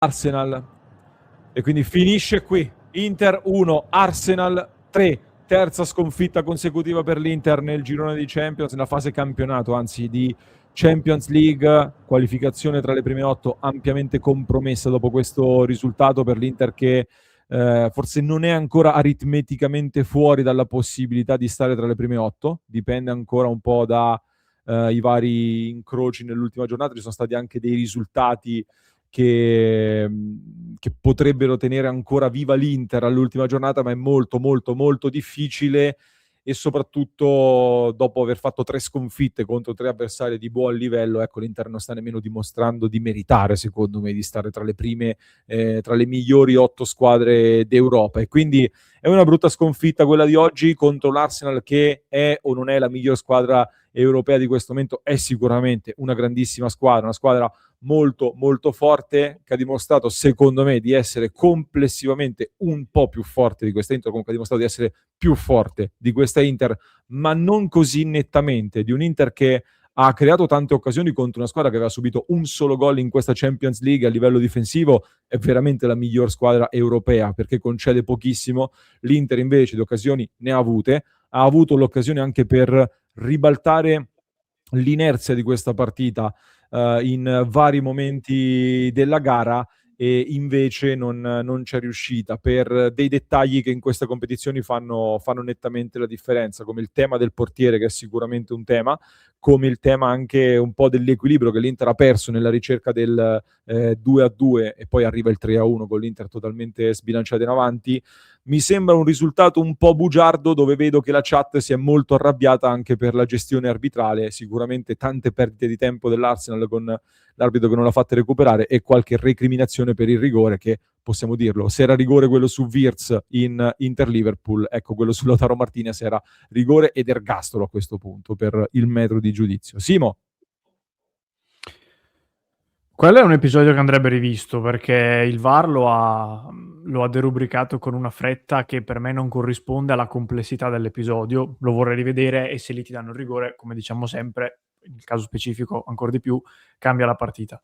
Arsenal, e quindi finisce qui. Inter 1, Arsenal 3, terza sconfitta consecutiva per l'Inter nel girone di Champions, nella fase campionato, anzi di Champions League, qualificazione tra le prime 8 ampiamente compromessa dopo questo risultato per l'Inter che forse non è ancora aritmeticamente fuori dalla possibilità di stare tra le prime 8, dipende ancora un po' da i vari incroci nell'ultima giornata, ci sono stati anche dei risultati che potrebbero tenere ancora viva l'Inter all'ultima giornata, ma è molto molto molto difficile, e soprattutto dopo aver fatto 3 sconfitte contro 3 avversari di buon livello, ecco, l'Inter non sta nemmeno dimostrando di meritare, secondo me, di stare tra le prime, tra le migliori 8 squadre d'Europa, e quindi è una brutta sconfitta quella di oggi contro l'Arsenal, che è o non è la miglior squadra europea di questo momento. È sicuramente una grandissima squadra, una squadra molto molto forte, che ha dimostrato, secondo me, di essere complessivamente un po' più forte di questa Inter, comunque ha dimostrato di essere più forte di questa Inter, ma non così nettamente, di un Inter che ha creato tante occasioni contro una squadra che aveva subito un solo gol in questa Champions League. A livello difensivo è veramente la miglior squadra europea, perché concede pochissimo. L'Inter invece di occasioni ne ha avute, ha avuto l'occasione anche per ribaltare l'inerzia di questa partita in vari momenti della gara, e invece non c'è riuscita per dei dettagli che in queste competizioni fanno nettamente la differenza, come il tema del portiere, che è sicuramente un tema, come il tema anche un po' dell'equilibrio che l'Inter ha perso nella ricerca del 2-2, e poi arriva il 3-1 con l'Inter totalmente sbilanciata in avanti. Mi sembra un risultato un po' bugiardo, dove vedo che la chat si è molto arrabbiata anche per la gestione arbitrale, sicuramente tante perdite di tempo dell'Arsenal con l'arbitro che non l'ha fatta recuperare, e qualche recriminazione per il rigore, che possiamo dirlo, se era rigore quello su Wirtz in Inter-Liverpool, ecco, quello su Lautaro Martinez era rigore ed ergastolo a questo punto per il metro di giudizio. Simo? Quello è un episodio che andrebbe rivisto, perché il VAR lo ha derubricato con una fretta che per me non corrisponde alla complessità dell'episodio. Lo vorrei rivedere, e se lì ti danno il rigore, come diciamo sempre, nel caso specifico ancora di più, cambia la partita.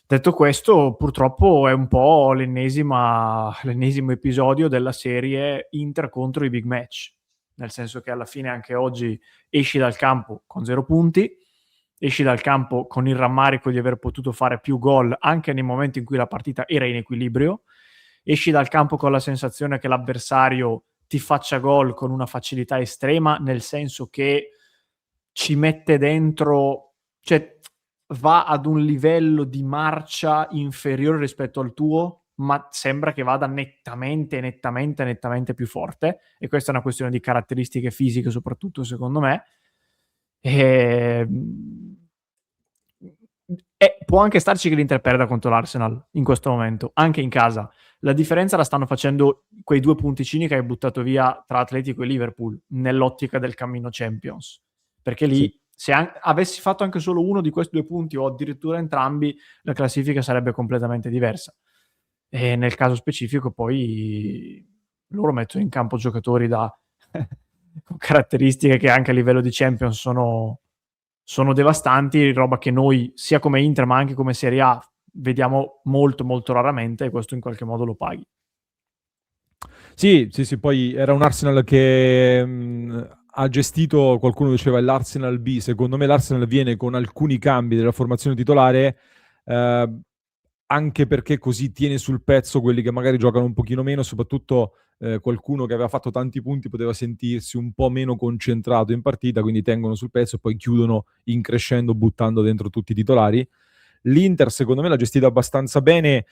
Detto questo, purtroppo è un po' l'ennesimo episodio della serie Inter contro i big match, nel senso che alla fine anche oggi esci dal campo con 0 punti, esci dal campo con il rammarico di aver potuto fare più gol anche nei momenti in cui la partita era in equilibrio, esci dal campo con la sensazione che l'avversario ti faccia gol con una facilità estrema, nel senso che ci mette dentro, cioè va ad un livello di marcia inferiore rispetto al tuo, ma sembra che vada nettamente più forte, e questa è una questione di caratteristiche fisiche soprattutto, secondo me. Può anche starci che l'Inter perda contro l'Arsenal in questo momento, anche in casa. La differenza la stanno facendo quei 2 punticini che hai buttato via tra Atletico e Liverpool nell'ottica del cammino Champions, perché lì Sì. se avessi fatto anche solo uno di questi 2 punti, o addirittura entrambi, la classifica sarebbe completamente diversa. E nel caso specifico poi loro mettono in campo giocatori con caratteristiche che anche a livello di Champions sono devastanti, roba che noi sia come Inter ma anche come Serie A vediamo molto molto raramente, e questo in qualche modo lo paghi. Sì, poi era un Arsenal che ha gestito, qualcuno diceva, l'Arsenal B. Secondo me l'Arsenal viene con alcuni cambi della formazione titolare, anche perché così tiene sul pezzo quelli che magari giocano un pochino meno, soprattutto qualcuno che aveva fatto tanti punti poteva sentirsi un po' meno concentrato in partita, quindi tengono sul pezzo e poi chiudono in crescendo buttando dentro tutti i titolari. L'Inter secondo me l'ha gestita abbastanza bene,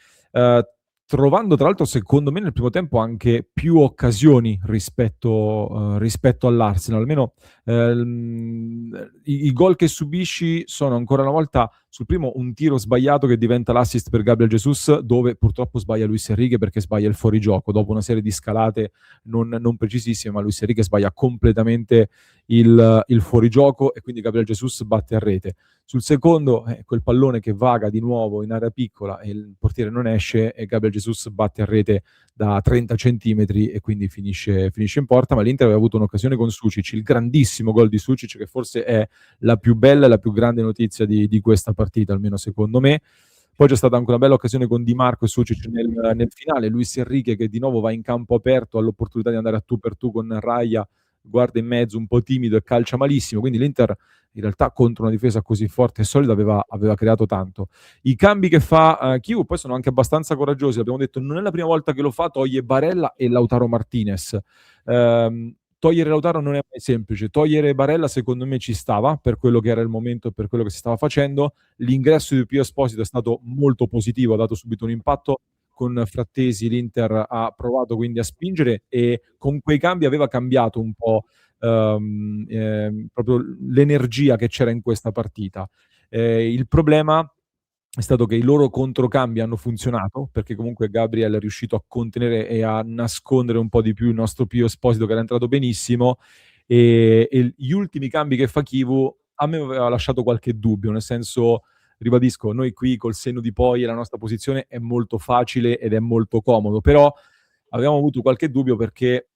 trovando tra l'altro secondo me nel primo tempo anche più occasioni rispetto all'Arsenal, almeno i gol che subisci sono ancora una volta sul primo un tiro sbagliato che diventa l'assist per Gabriel Jesus, dove purtroppo sbaglia Luis Enrique perché sbaglia il fuorigioco dopo una serie di scalate non precisissime, ma Luis Enrique sbaglia completamente il fuorigioco, e quindi Gabriel Jesus batte a rete. Sul secondo quel pallone che vaga di nuovo in area piccola e il portiere non esce, e Gabriel Jesus batte a rete da 30 centimetri e quindi finisce in porta. Ma l'Inter aveva avuto un'occasione con Sucic, il grandissimo gol di Sucic, che forse è la più bella e la più grande notizia di questa partita, almeno secondo me. Poi c'è stata anche una bella occasione con Di Marco e Sucic nel finale, Luis Enrique che di nuovo va in campo aperto, ha l'opportunità di andare a tu per tu con Raya, guarda in mezzo un po' timido e calcia malissimo, quindi l'Inter in realtà contro una difesa così forte e solida aveva creato tanto. I cambi che fa Chiu poi sono anche abbastanza coraggiosi, abbiamo detto non è la prima volta che lo fa, toglie Barella e Lautaro Martinez. Togliere Lautaro non è mai semplice, togliere Barella secondo me ci stava per quello che era il momento e per quello che si stava facendo. L'ingresso di Pio Esposito è stato molto positivo, ha dato subito un impatto. Con Frattesi l'Inter ha provato quindi a spingere e con quei cambi aveva cambiato un po' proprio l'energia che c'era in questa partita. Il problema è stato che i loro controcambi hanno funzionato, perché comunque Gabriel è riuscito a contenere e a nascondere un po' di più il nostro Pio Esposito che era entrato benissimo, e gli ultimi cambi che fa Chivu a me aveva lasciato qualche dubbio, nel senso, ribadisco, noi qui col senno di poi la nostra posizione è molto facile ed è molto comodo, però avevamo avuto qualche dubbio perché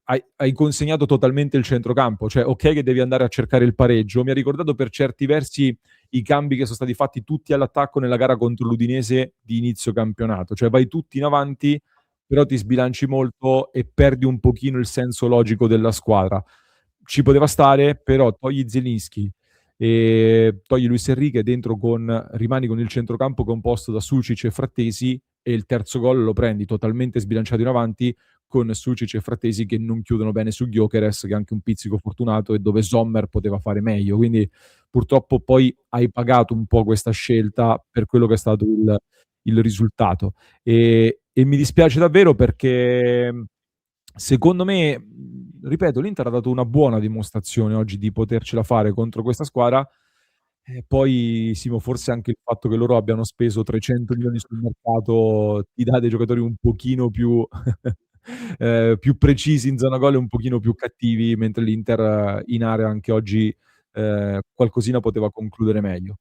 hai consegnato totalmente il centrocampo, cioè ok che devi andare a cercare il pareggio, mi ha ricordato per certi versi i cambi che sono stati fatti tutti all'attacco nella gara contro l'Udinese di inizio campionato, cioè vai tutti in avanti però ti sbilanci molto e perdi un pochino il senso logico della squadra. Ci poteva stare, però togli Zielinski e togli Luis Enrique dentro rimani con il centrocampo composto da Sucic e Frattesi e il terzo gol lo prendi totalmente sbilanciato in avanti con Sucic e Frattesi che non chiudono bene su Gyökeres, che è anche un pizzico fortunato e dove Sommer poteva fare meglio, quindi purtroppo poi hai pagato un po' questa scelta per quello che è stato il risultato e mi dispiace davvero perché secondo me, ripeto, l'Inter ha dato una buona dimostrazione oggi di potercela fare contro questa squadra. E poi, Simo, forse anche il fatto che loro abbiano speso 300 milioni sul mercato ti dà dei giocatori un pochino più, più precisi in zona gol e un pochino più cattivi, mentre l'Inter in area anche oggi qualcosina poteva concludere meglio.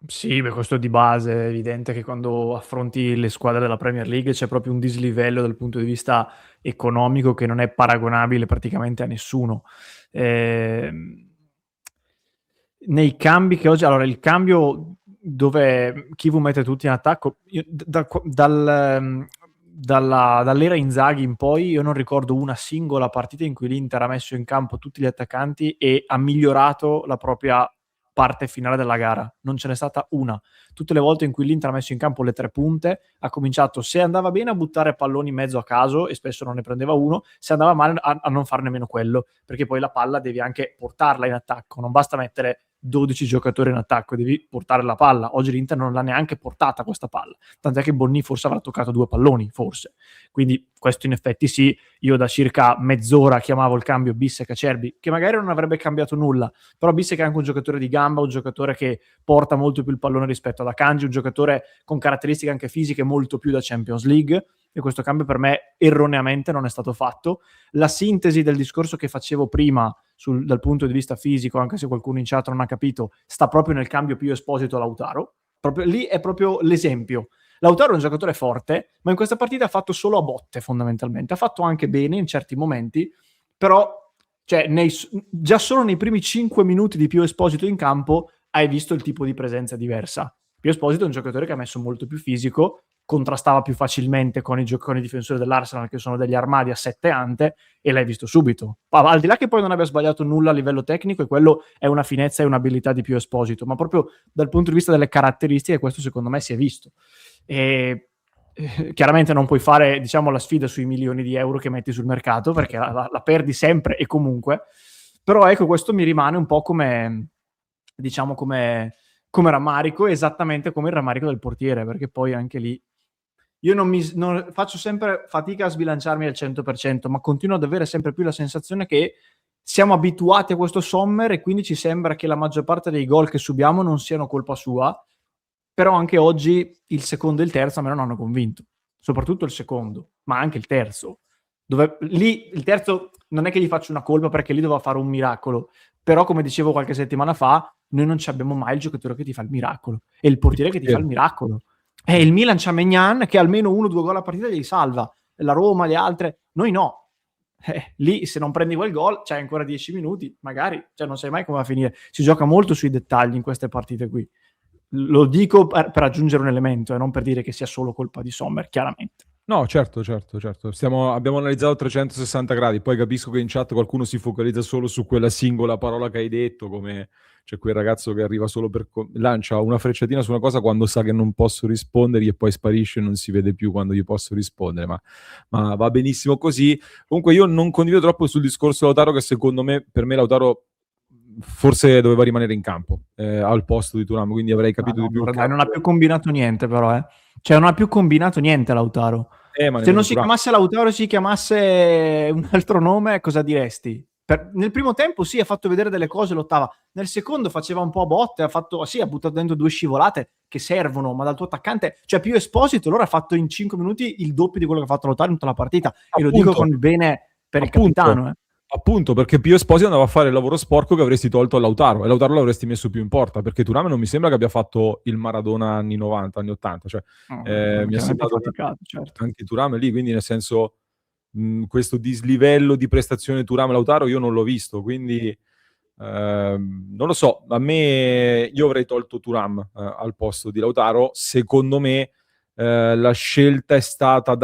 Sì, beh, questo di base è evidente che quando affronti le squadre della Premier League c'è proprio un dislivello dal punto di vista economico che non è paragonabile praticamente a nessuno. Nei cambi che oggi... Allora, il cambio dove Chivu mette tutti in attacco, dall'era Inzaghi in poi io non ricordo una singola partita in cui l'Inter ha messo in campo tutti gli attaccanti e ha migliorato la propria parte finale della gara. Non ce n'è stata una. Tutte le volte in cui l'Inter ha messo in campo le tre punte ha cominciato, se andava bene, a buttare palloni in mezzo a caso e spesso non ne prendeva uno, se andava male a non far nemmeno quello, perché poi la palla devi anche portarla in attacco, non basta mettere 12 giocatori in attacco, devi portare la palla. Oggi l'Inter non l'ha neanche portata questa palla, tant'è che Bonni forse avrà toccato 2 palloni, forse. Quindi questo in effetti sì, io da circa mezz'ora chiamavo il cambio Bissek e Acerbi, che magari non avrebbe cambiato nulla, però Bissek è anche un giocatore di gamba, un giocatore che porta molto più il pallone rispetto ad Akanji, un giocatore con caratteristiche anche fisiche molto più da Champions League, e questo cambio per me erroneamente non è stato fatto. La sintesi del discorso che facevo prima dal punto di vista fisico, anche se qualcuno in chat non ha capito, sta proprio nel cambio Pio Esposito a Lautaro. Proprio, lì è proprio l'esempio. Lautaro è un giocatore forte, ma in questa partita ha fatto solo a botte fondamentalmente. Ha fatto anche bene in certi momenti, però cioè, già solo nei primi 5 minuti di Pio Esposito in campo hai visto il tipo di presenza diversa. Pio Esposito è un giocatore che ha messo molto più fisico, contrastava più facilmente con i difensori dell'Arsenal, che sono degli armadi a 7 ante, e l'hai visto subito. Al di là che poi non abbia sbagliato nulla a livello tecnico, e quello è una finezza e un'abilità di Pio Esposito, ma proprio dal punto di vista delle caratteristiche questo secondo me si è visto. E chiaramente non puoi fare, diciamo, la sfida sui milioni di euro che metti sul mercato, perché la perdi sempre e comunque, però ecco, questo mi rimane un po' come, diciamo, come rammarico, esattamente come il rammarico del portiere, perché poi anche lì io non faccio sempre fatica a sbilanciarmi al 100%, ma continuo ad avere sempre più la sensazione che siamo abituati a questo Sommer e quindi ci sembra che la maggior parte dei gol che subiamo non siano colpa sua, però anche oggi il secondo e il terzo a me non hanno convinto, soprattutto il secondo, ma anche il terzo, dove lì il terzo non è che gli faccio una colpa perché lì doveva fare un miracolo, però come dicevo qualche settimana fa, noi non abbiamo mai il giocatore che ti fa il miracolo, è il portiere che ti fa il miracolo. Il Milan c'ha Maignan che almeno 1 o 2 gol a partita li salva, la Roma, le altre, noi no. Lì se non prendi quel gol c'hai ancora 10 minuti, magari, cioè non sai mai come va a finire. Si gioca molto sui dettagli in queste partite qui. Lo dico per aggiungere un elemento e non per dire che sia solo colpa di Sommer, chiaramente. No, certo. Abbiamo analizzato 360 gradi, poi capisco che in chat qualcuno si focalizza solo su quella singola parola che hai detto, come c'è quel ragazzo che arriva solo per... lancia una frecciatina su una cosa quando sa che non posso rispondergli e poi sparisce e non si vede più quando gli posso rispondere, ma va benissimo così. Comunque io non condivido troppo sul discorso di Lautaro, che secondo me, per me Lautaro forse doveva rimanere in campo al posto di Thuram, quindi avrei capito di più il Dai, non ha campo. più combinato niente però, eh. Cioè non ha più combinato niente Lautaro. Ma Se non nemmeno si Thuram. chiamasse Lautaro e si chiamasse un altro nome, cosa diresti? Nel primo tempo sì, ha fatto vedere delle cose, lottava. Nel secondo faceva un po' a botte, ha buttato dentro 2 scivolate che servono, ma dal tuo attaccante, cioè più Esposito, allora ha fatto in 5 minuti il doppio di quello che ha fatto Lautaro in tutta la partita. E lo dico con il bene per il capitano. Appunto, perché Pio Esposito andava a fare il lavoro sporco che avresti tolto a Lautaro, e Lautaro l'avresti messo più in porta, perché Thuram non mi sembra che abbia fatto il Maradona anni 90, anni 80, cioè mi ha sembrato faticato, certo. anche Thuram lì, quindi nel senso questo dislivello di prestazione Thuram-Lautaro io non l'ho visto, quindi non lo so, a me io avrei tolto Thuram al posto di Lautaro. Secondo me la scelta è stata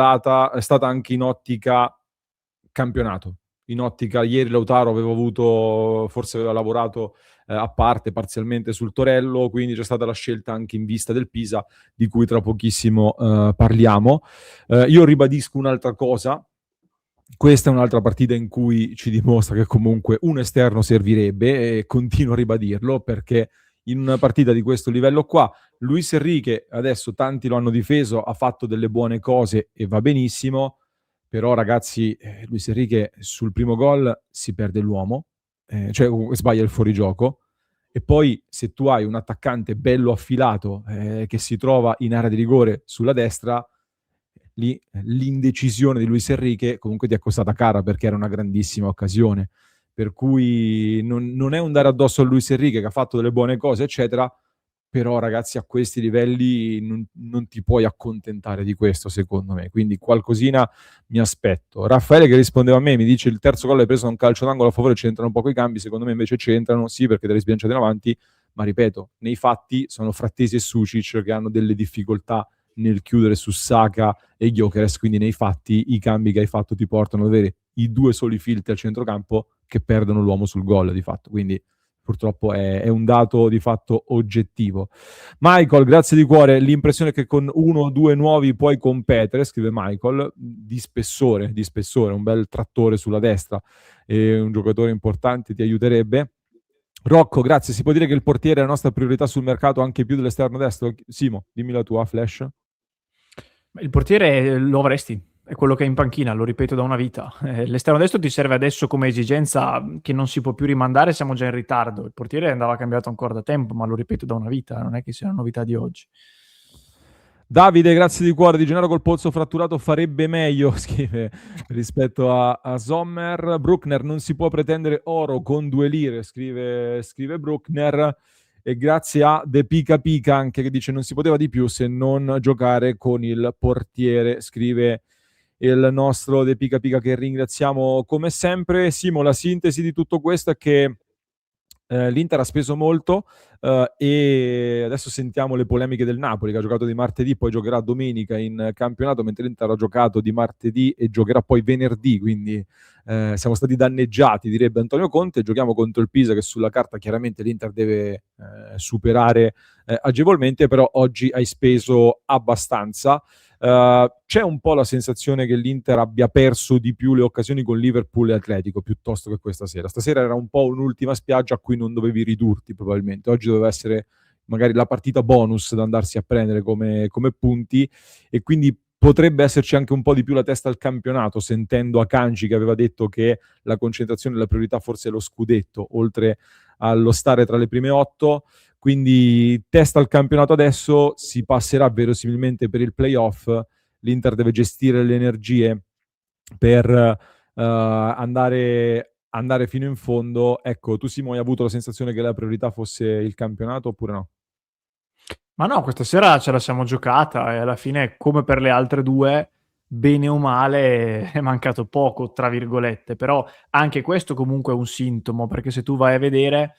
anche in ottica campionato, in ottica ieri Lautaro forse aveva lavorato a parte parzialmente sul Torello, quindi c'è stata la scelta anche in vista del Pisa, di cui tra pochissimo parliamo. Io ribadisco un'altra cosa: questa è un'altra partita in cui ci dimostra che comunque un esterno servirebbe, e continuo a ribadirlo, perché in una partita di questo livello qua Luis Enrique, adesso tanti lo hanno difeso, ha fatto delle buone cose e va benissimo, però ragazzi, Luis Enrique sul primo gol si perde l'uomo, cioè sbaglia il fuorigioco, e poi se tu hai un attaccante bello affilato che si trova in area di rigore sulla destra, lì l'indecisione di Luis Enrique comunque ti è costata cara, perché era una grandissima occasione. Per cui non è un dare addosso a Luis Enrique, che ha fatto delle buone cose, eccetera, però ragazzi a questi livelli non ti puoi accontentare di questo, secondo me. Quindi qualcosina mi aspetto. Raffaele che rispondeva a me mi dice: il terzo gol è preso da un calcio d'angolo a favore, c'entrano un po' i cambi. Secondo me invece c'entrano, sì, perché te li sbilanciati in avanti, ma ripeto, nei fatti sono Frattesi e Sucic che hanno delle difficoltà nel chiudere su Saka e Gyökeres, quindi nei fatti i cambi che hai fatto ti portano ad avere i 2 soli filtri al centrocampo che perdono l'uomo sul gol di fatto, quindi purtroppo è un dato di fatto oggettivo. Michael, grazie di cuore, l'impressione è che con 1 o 2 nuovi puoi competere, scrive Michael, di spessore, un bel trattore sulla destra e un giocatore importante ti aiuterebbe. Rocco, grazie, si può dire che il portiere è la nostra priorità sul mercato anche più dell'esterno destro? Simo, dimmi la tua, Flash. Il portiere lo avresti, è quello che è in panchina, lo ripeto da una vita. L'esterno destro ti serve adesso come esigenza che non si può più rimandare, siamo già in ritardo. Il portiere andava cambiato ancora da tempo, ma lo ripeto da una vita, non è che sia una novità di oggi. Davide, grazie di cuore. Di Gennaro col polso fratturato farebbe meglio, scrive, rispetto a Sommer. Bruckner, non si può pretendere oro con 2 lire, scrive Bruckner. E grazie a De Pica Pica anche, che dice: non si poteva di più se non giocare con il portiere, scrive il nostro De Pica Pica, che ringraziamo come sempre. Simo, la sintesi di tutto questo è che l'Inter ha speso molto e adesso sentiamo le polemiche del Napoli, che ha giocato di martedì, poi giocherà domenica in campionato, mentre l'Inter ha giocato di martedì e giocherà poi venerdì, quindi siamo stati danneggiati, direbbe Antonio Conte. Giochiamo contro il Pisa, che sulla carta chiaramente l'Inter deve superare agevolmente, però oggi hai speso abbastanza. C'è un po' la sensazione che l'Inter abbia perso di più le occasioni con Liverpool e Atletico piuttosto che questa sera. Stasera era un po' un'ultima spiaggia a cui non dovevi ridurti probabilmente. Oggi doveva essere magari la partita bonus da andarsi a prendere come punti, e quindi potrebbe esserci anche un po' di più la testa al campionato, sentendo Akanji che aveva detto che la concentrazione e la priorità forse è lo scudetto, oltre allo stare tra le prime 8. Quindi testa al campionato adesso, si passerà verosimilmente per il playoff. L'Inter deve gestire le energie per andare fino in fondo. Ecco, tu Simo hai avuto la sensazione che la priorità fosse il campionato oppure no? Ma no, questa sera ce la siamo giocata e alla fine, come per le altre 2, bene o male è mancato poco, tra virgolette, però anche questo comunque è un sintomo, perché se tu vai a vedere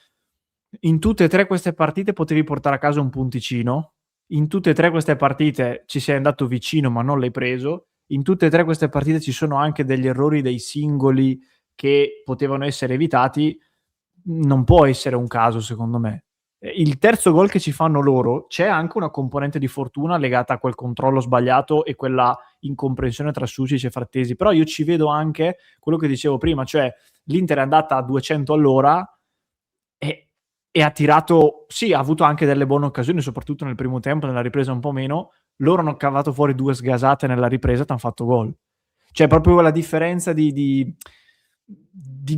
In tutte e tre queste partite potevi portare a casa un punticino. In tutte e tre queste partite ci sei andato vicino, ma non l'hai preso. In tutte e tre queste partite ci sono anche degli errori dei singoli che potevano essere evitati. Non può essere un caso, secondo me. Il terzo gol che ci fanno loro, c'è anche una componente di fortuna legata a quel controllo sbagliato e quella incomprensione tra Sucic e Frattesi. Però io ci vedo anche quello che dicevo prima, cioè l'Inter è andata a 200 all'ora e ha tirato, sì, ha avuto anche delle buone occasioni, soprattutto nel primo tempo, nella ripresa un po' meno. Loro hanno cavato fuori 2 sgasate nella ripresa e ti hanno fatto gol. Cioè proprio la differenza di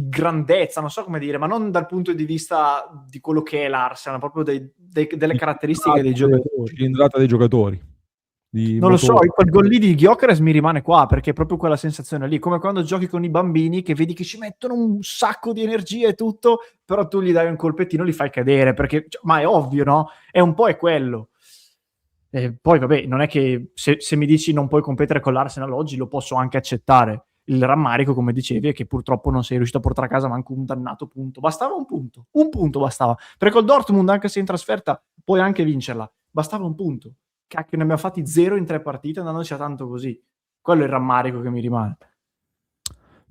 grandezza, non so come dire, ma non dal punto di vista di quello che è l'Arsenal, proprio delle caratteristiche dei giocatori. Cilindrata dei giocatori. Non lo so, quel gol lì di Gyökeres mi rimane qua, perché è proprio quella sensazione lì, come quando giochi con i bambini che vedi che ci mettono un sacco di energia e tutto, però tu gli dai un colpettino, li fai cadere, perché, ma è ovvio, no? È un po' è quello. Poi vabbè, non è che se mi dici non puoi competere con l'Arsenal oggi, lo posso anche accettare. Il rammarico, come dicevi, è che purtroppo non sei riuscito a portare a casa manco un dannato punto. Bastava un punto bastava. Perché col Dortmund, anche se in trasferta, puoi anche vincerla. Bastava un punto. Cacchio, ne abbiamo fatti 0 in 3 partite andandoci a tanto così. Quello è il rammarico che mi rimane.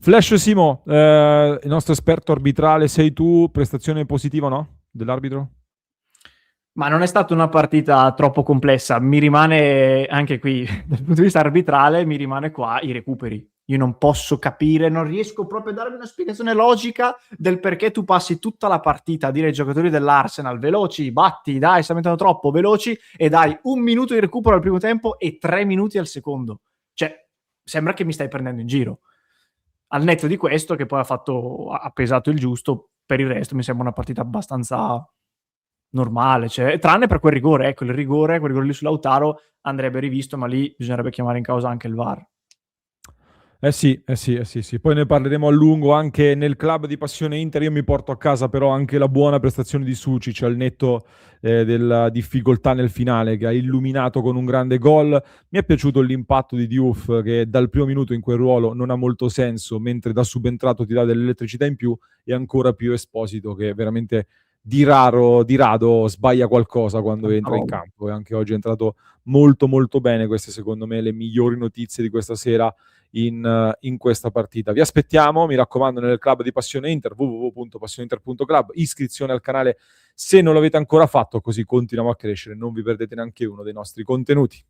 Flash Simo, il nostro esperto arbitrale sei tu, prestazione positiva no? Dell'arbitro? Ma non è stata una partita troppo complessa, mi rimane anche qui, dal punto di vista arbitrale, mi rimane qua i recuperi. Io non posso capire, non riesco proprio a darmi una spiegazione logica del perché tu passi tutta la partita a dire ai giocatori dell'Arsenal veloci, batti, dai, sta mettendo troppo, veloci, e dai 1 minuto di recupero al primo tempo e 3 minuti al secondo. Cioè, sembra che mi stai prendendo in giro. Al netto di questo, che poi ha pesato il giusto, per il resto mi sembra una partita abbastanza normale, cioè, tranne per quel rigore, ecco, quel rigore lì su Lautaro andrebbe rivisto, ma lì bisognerebbe chiamare in causa anche il VAR. Sì. Poi ne parleremo a lungo anche nel club di Passione Inter. Io mi porto a casa però anche la buona prestazione di Sucic al netto della difficoltà nel finale, che ha illuminato con un grande gol. Mi è piaciuto l'impatto di Diouf, che dal primo minuto in quel ruolo non ha molto senso, mentre da subentrato ti dà dell'elettricità in più, e ancora più Esposito, che veramente di rado sbaglia qualcosa quando entra in campo, e anche oggi è entrato molto molto bene. Queste secondo me le migliori notizie di questa sera in questa partita. Vi aspettiamo, mi raccomando, nel club di Passione Inter, www.passioneinter.club, iscrizione al canale se non l'avete ancora fatto, così continuiamo a crescere, non vi perdete neanche uno dei nostri contenuti.